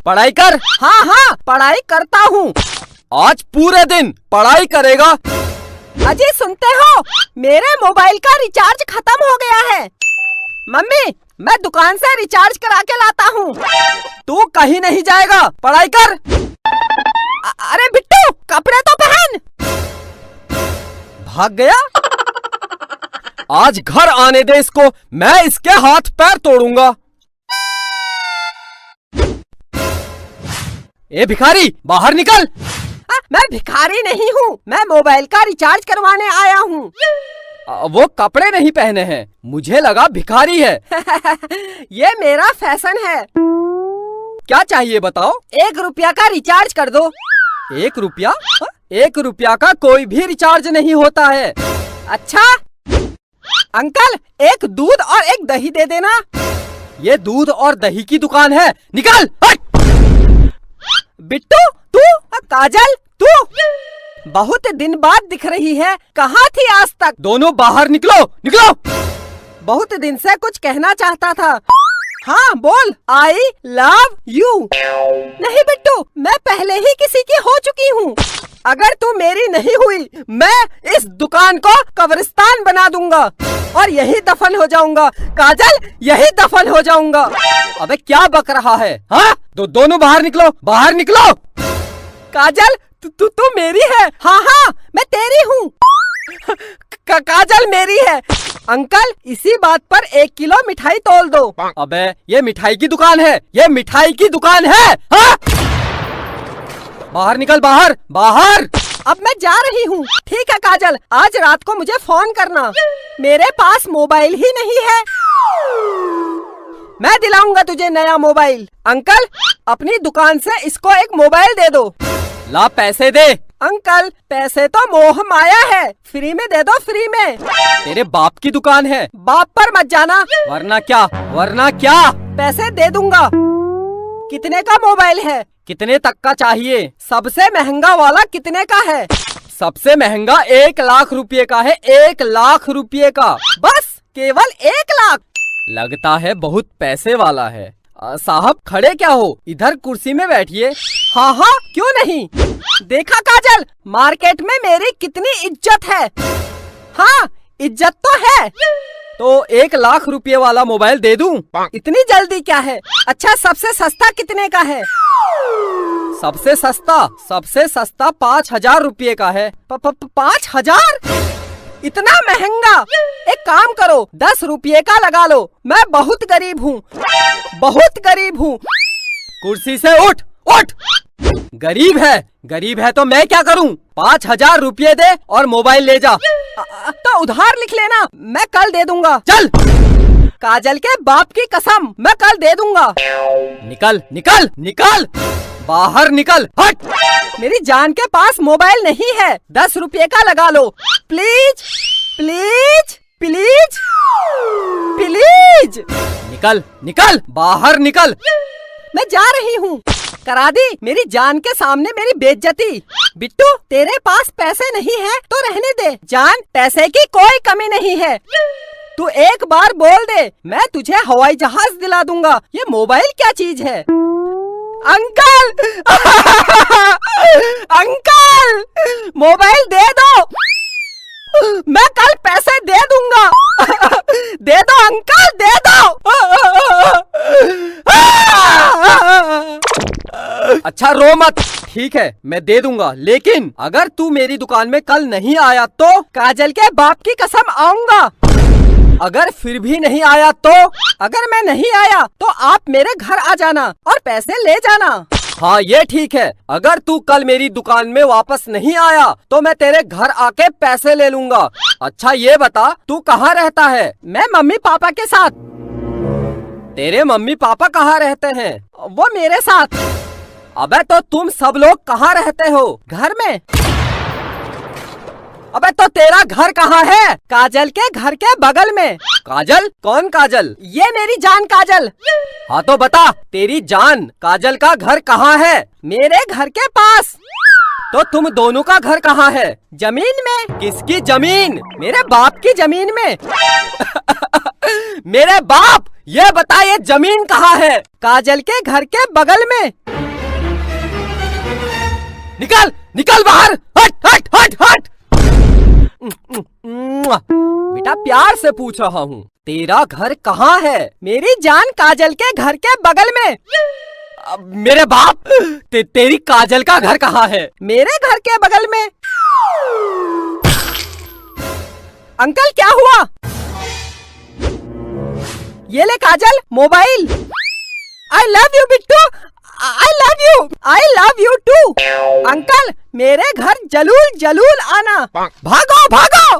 पढ़ाई कर। हाँ हाँ पढ़ाई करता हूँ। आज पूरे दिन पढ़ाई करेगा। अजी सुनते हो, मेरे मोबाइल का रिचार्ज खत्म हो गया है। मम्मी मैं दुकान से रिचार्ज करा के लाता हूँ। तू कहीं नहीं जाएगा, पढ़ाई कर। अरे बिट्टू कपड़े तो पहन। भाग गया। आज घर आने दे इसको, मैं इसके हाथ पैर तोड़ूंगा। ए भिखारी बाहर निकल। मैं भिखारी नहीं हूँ, मैं मोबाइल का रिचार्ज करवाने आया हूँ। वो कपड़े नहीं पहने हैं, मुझे लगा भिखारी है। ये मेरा फैशन है। क्या चाहिए बताओ। 1 रुपया का रिचार्ज कर दो। 1 रुपया? 1 रुपया का कोई भी रिचार्ज नहीं होता है। अच्छा अंकल, एक दूध और एक दही दे देना। ये दूध और दही की दुकान है, निकल। बिट्टू तू, काजल तू, बहुत दिन बाद दिख रही है, कहाँ थी आज तक? दोनों बाहर निकलो, निकलो। बहुत दिन से कुछ कहना चाहता था। हाँ बोल। आई लव यू। नहीं बिट्टू, मैं पहले ही किसी की हो चुकी हूँ। अगर तू मेरी नहीं हुई, मैं इस दुकान को कब्रिस्तान बना दूंगा और यही दफन हो जाऊंगा। काजल यही दफन हो जाऊंगा। अबे क्या बक रहा है? हाँ दोनों बाहर निकलो, बाहर निकलो। काजल तू मेरी है। हाँ हाँ मैं तेरी हूँ। काजल मेरी है। अंकल इसी बात पर 1 किलो मिठाई तोल दो। अबे ये मिठाई की दुकान है, ये मिठाई की दुकान है। हाँ? बाहर निकल, बाहर बाहर। अब मैं जा रही हूँ। ठीक है काजल, आज रात को मुझे फोन करना। मेरे पास मोबाइल ही नहीं है। मैं दिलाऊंगा तुझे नया मोबाइल। अंकल अपनी दुकान से इसको एक मोबाइल दे दो। ला पैसे दे। अंकल पैसे तो मोह माया है, फ्री में दे दो, फ्री में। तेरे बाप की दुकान है, बाप पर मत जाना। वरना क्या, वरना क्या। पैसे दे दूंगा। कितने का मोबाइल है? कितने तक का चाहिए? सबसे महंगा वाला कितने का है? सबसे महंगा 1 लाख रुपए का है, 1 लाख रुपए का। बस केवल 1 लाख? लगता है बहुत पैसे वाला है। साहब खड़े क्या हो, इधर कुर्सी में बैठिए। हाँ हाँ क्यों नहीं। देखा काजल, मार्केट में मेरी कितनी इज्जत है। हाँ इज्जत तो है। तो 1 लाख रुपए वाला मोबाइल दे दूं? इतनी जल्दी क्या है? अच्छा सबसे सस्ता कितने का है? सबसे सस्ता 5,000 रुपए का है। 5,000? इतना महंगा? एक काम करो 10 रुपये का लगा लो। मैं बहुत गरीब हूँ, बहुत गरीब हूँ। कुर्सी से उठ, उठ। गरीब है तो मैं क्या करूँ? 5,000 रुपये दे और मोबाइल ले जा। तो उधार लिख लेना, मैं कल दे दूंगा। चल। काजल के बाप की कसम, मैं कल दे दूंगा। निकल निकल निकल, बाहर निकल, हट। मेरी जान के पास मोबाइल नहीं है, 10 रुपये का लगा लो। Please please please please. निकल निकल, बाहर निकल। मैं जा रही हूँ। करा दी मेरी जान के सामने मेरी बेइज्जती। बिट्टू तेरे पास पैसे नहीं है तो रहने दे। जान पैसे की कोई कमी नहीं है, तू एक बार बोल दे, मैं तुझे हवाई जहाज दिला दूंगा। ये मोबाइल क्या चीज है? अंकल अंकल मोबाइल दे दो, मैं कल पैसे दे दूंगा। दे दो अंकल, दे दो। अच्छा रो मत, ठीक है मैं दे दूंगा, लेकिन अगर तू मेरी दुकान में कल नहीं आया तो? काजल के बाप की कसम आऊंगा। अगर फिर भी नहीं आया तो? अगर मैं नहीं आया तो आप मेरे घर आ जाना और पैसे ले जाना। हाँ ये ठीक है, अगर तू कल मेरी दुकान में वापस नहीं आया तो मैं तेरे घर आके पैसे ले लूंगा। अच्छा ये बता तू कहाँ रहता है? मैं मम्मी पापा के साथ। तेरे मम्मी पापा कहाँ रहते हैं? वो मेरे साथ। अबे तो तुम सब लोग कहाँ रहते हो? घर में। अबे तो तेरा घर कहाँ है? काजल के घर के बगल में। काजल? कौन काजल? ये मेरी जान काजल। हाँ तो बता, तेरी जान काजल का घर कहाँ है? मेरे घर के पास। तो तुम दोनों का घर कहाँ है? जमीन में। किसकी जमीन? मेरे बाप की जमीन में। मेरे बाप, ये बता ये जमीन कहाँ है? काजल के घर के बगल में। निकल निकल बाहर, हट हट हट हट। बेटा प्यार से पूछ रहा हूँ, तेरा घर कहाँ है? मेरी जान काजल के घर के बगल में। मेरे बाप, तेरी काजल का घर कहाँ है? मेरे घर के बगल में। अंकल क्या हुआ? ये ले Kajal, mobile. I love you Bittu, I love you, I love you too. Uncle मेरे घर जलूल जलूल आना। भागो भागो।